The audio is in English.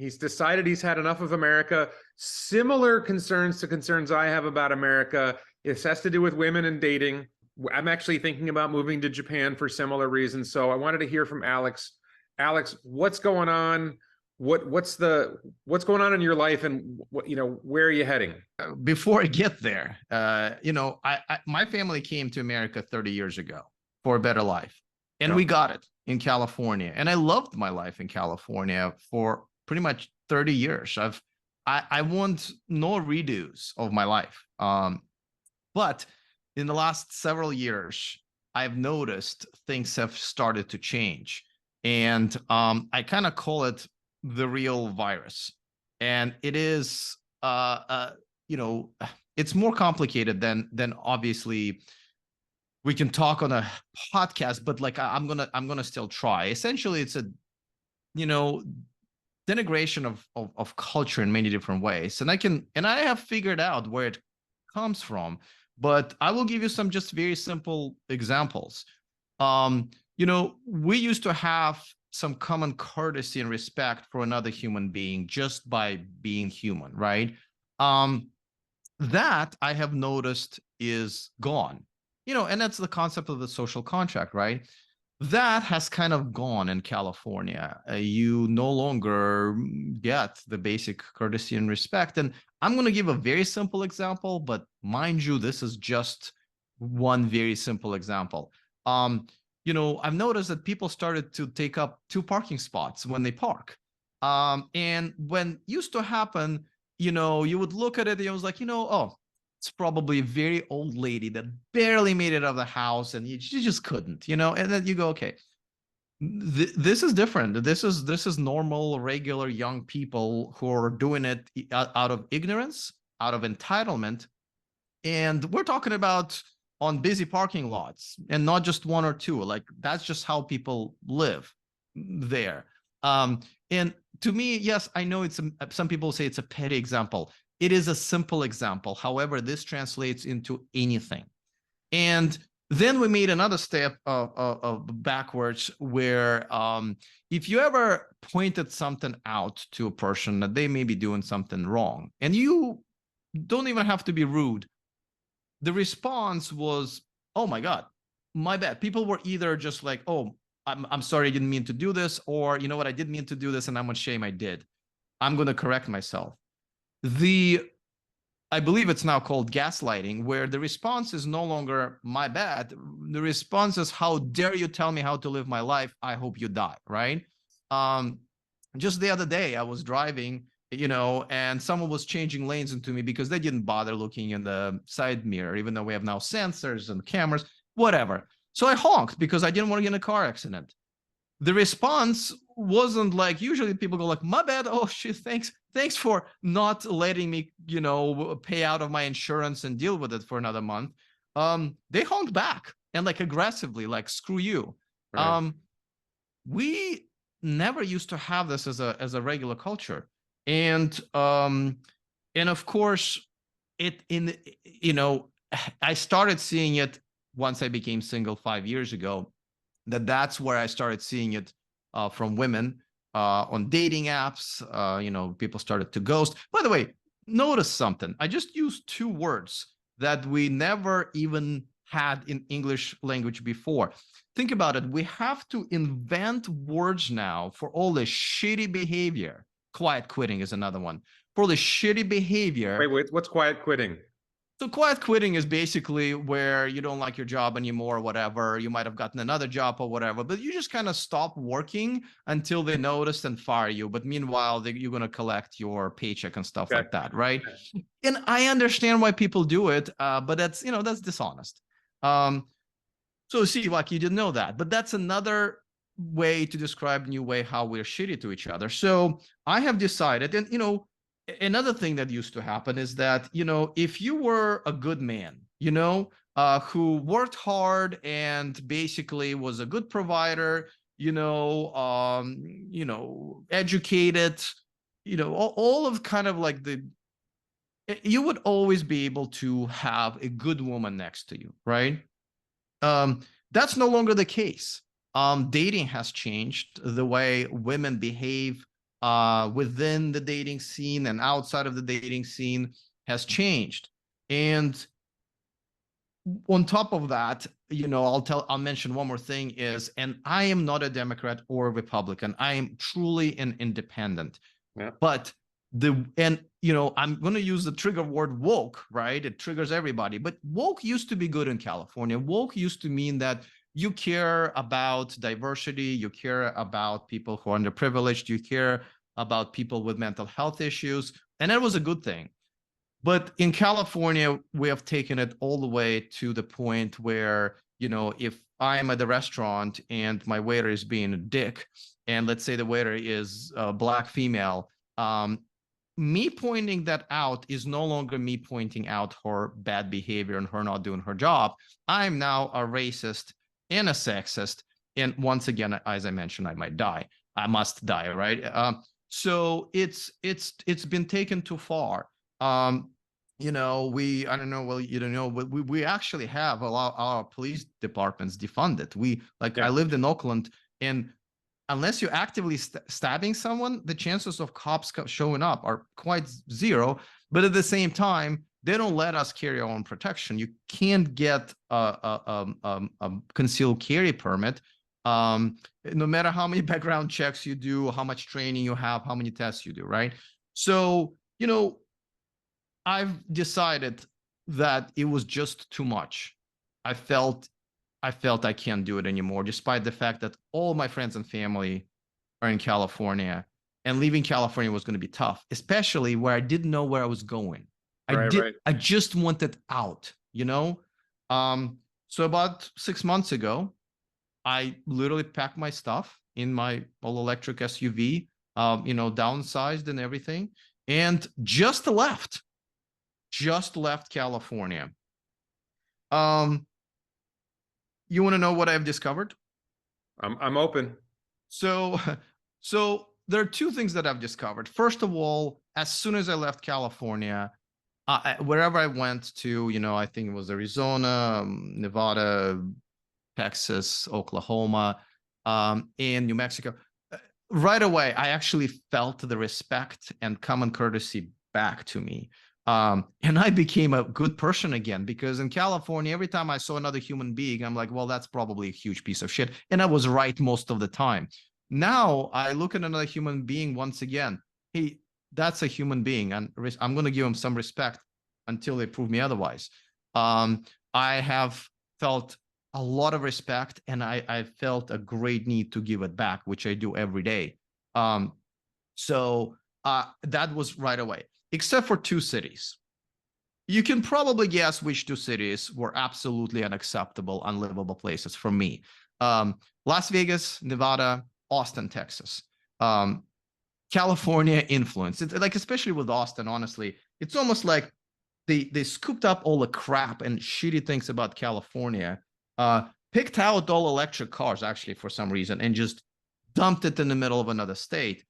He's decided he's had enough of America. Similar concerns to concerns I have about America. It has to do with women and dating. I'm actually thinking about moving to Japan for similar reasons. So I wanted to hear from Alex. Alex, what's going on? What's going on in your life, and where are you heading? Before I get there, my family came to America 30 years ago for a better life, and we got it in California. And I loved my life in California for pretty much 30 years. I want no redos of my life. But in the last several years, I've noticed things have started to change. And I kind of call it the real virus. And it is, it's more complicated than obviously we can talk on a podcast, but like I'm gonna still try. Essentially, it's a denigration of culture in many different ways. And I have figured out where it comes from, but I will give you some just very simple examples. We used to have some common courtesy and respect for another human being just by being human, right? That I have noticed is gone, and that's the concept of the social contract, right? That has kind of gone in California. You no longer get the basic courtesy and respect. And I'm going to give a very simple example, but mind you, this is just one very simple example. I've noticed that people started to take up 2 parking spots when they park. And when used to happen, you would look at it and it was like, oh, it's probably a very old lady that barely made it out of the house and she just couldn't, and then you go, okay, this is different. This is normal, regular young people who are doing it out of ignorance, out of entitlement. And we're talking about on busy parking lots and not just 1 or 2. Like that's just how people live there. And to me, yes, I know some people say it's a petty example. It is a simple example. However, this translates into anything. And then we made another step backwards where if you ever pointed something out to a person that they may be doing something wrong, and you don't even have to be rude, the response was, oh my God, my bad. People were either just like, oh, I'm sorry, I didn't mean to do this, or you know what, I didn't mean to do this and I'm ashamed I did. I'm going to correct myself. I believe it's now called gaslighting, where the response is no longer my bad. The response is, how dare you tell me how to live my life? I hope you die, right? Just the other day, I was driving, and someone was changing lanes into me because they didn't bother looking in the side mirror, even though we have now sensors and cameras, whatever. So I honked because I didn't want to get in a car accident. The response wasn't like, usually people go like, my bad, oh shit, thanks for not letting me, pay out of my insurance and deal with it for another month. They honked back and like aggressively, like, screw you. Right. We never used to have this as a regular culture. And of course, I started seeing it once I became single 5 years ago. That's where I started seeing it from women on dating apps. People started to ghost. By the way, notice something. I just used 2 words that we never even had in English language before. Think about it. We have to invent words now for all the shitty behavior. Quiet quitting is another one. For the shitty behavior. Wait, what's quiet quitting? So quiet quitting is basically where you don't like your job anymore or whatever. You might have gotten another job or whatever, but you just kind of stop working until they notice and fire you. But meanwhile, you're going to collect your paycheck and stuff like that, right? And I understand why people do it, but that's dishonest. So see, like, you didn't know that, but that's another way to describe new way how we're shitty to each other. So I have decided, and another thing that used to happen is that, if you were a good man, who worked hard and basically was a good provider, educated, all of kind of like you would always be able to have a good woman next to you, right? That's no longer the case. Dating has changed. The way women behave within the dating scene and outside of the dating scene has changed. And on top of that, I'll mention one more thing is, and I am not a Democrat or a Republican. I am truly an independent. Yeah. But I'm going to use the trigger word woke, right? It triggers everybody. But woke used to be good in California. Woke used to mean that you care about diversity, you care about people who are underprivileged, you care about people with mental health issues, and that was a good thing. But in California, we have taken it all the way to the point where, if I'm at the restaurant and my waiter is being a dick, and let's say the waiter is a Black female, me pointing that out is no longer me pointing out her bad behavior and her not doing her job. I'm now a racist and a sexist. And once again, as I mentioned, I might die. I must die, right? So it's been taken too far. I don't know, well, you don't know, but we actually have a lot our police departments defunded. I lived in Oakland, and unless you're actively stabbing someone, the chances of cops showing up are quite zero. But at the same time, they don't let us carry our own protection. You can't get a concealed carry permit, no matter how many background checks you do, how much training you have, how many tests you do, right? So, I've decided that it was just too much. I felt I can't do it anymore, despite the fact that all my friends and family are in California, and leaving California was going to be tough, especially where I didn't know where I was going. Right. I just wanted out, So about 6 months ago, I literally packed my stuff in my all-electric SUV, downsized and everything, and just left California. You want to know what I've discovered? I'm open. So there are two things that I've discovered. First of all, as soon as I left California, wherever I went to, I think it was Arizona, Nevada, Texas, Oklahoma, and New Mexico, right away, I actually felt the respect and common courtesy back to me. And I became a good person again, because in California, every time I saw another human being, I'm like, well, that's probably a huge piece of shit. And I was right most of the time. Now I look at another human being once again. Hey, that's a human being, and I'm going to give him some respect until they prove me otherwise. I have felt a lot of respect, and I felt a great need to give it back, which I do every day. So that was right away, except for two cities. You can probably guess which two cities were absolutely unacceptable, unlivable places for me. Las Vegas, Nevada, Austin, Texas. California influence. It's like, especially with Austin, honestly, it's almost like they scooped up all the crap and shitty things about California, picked out all electric cars, actually, for some reason, and just dumped it in the middle of another state.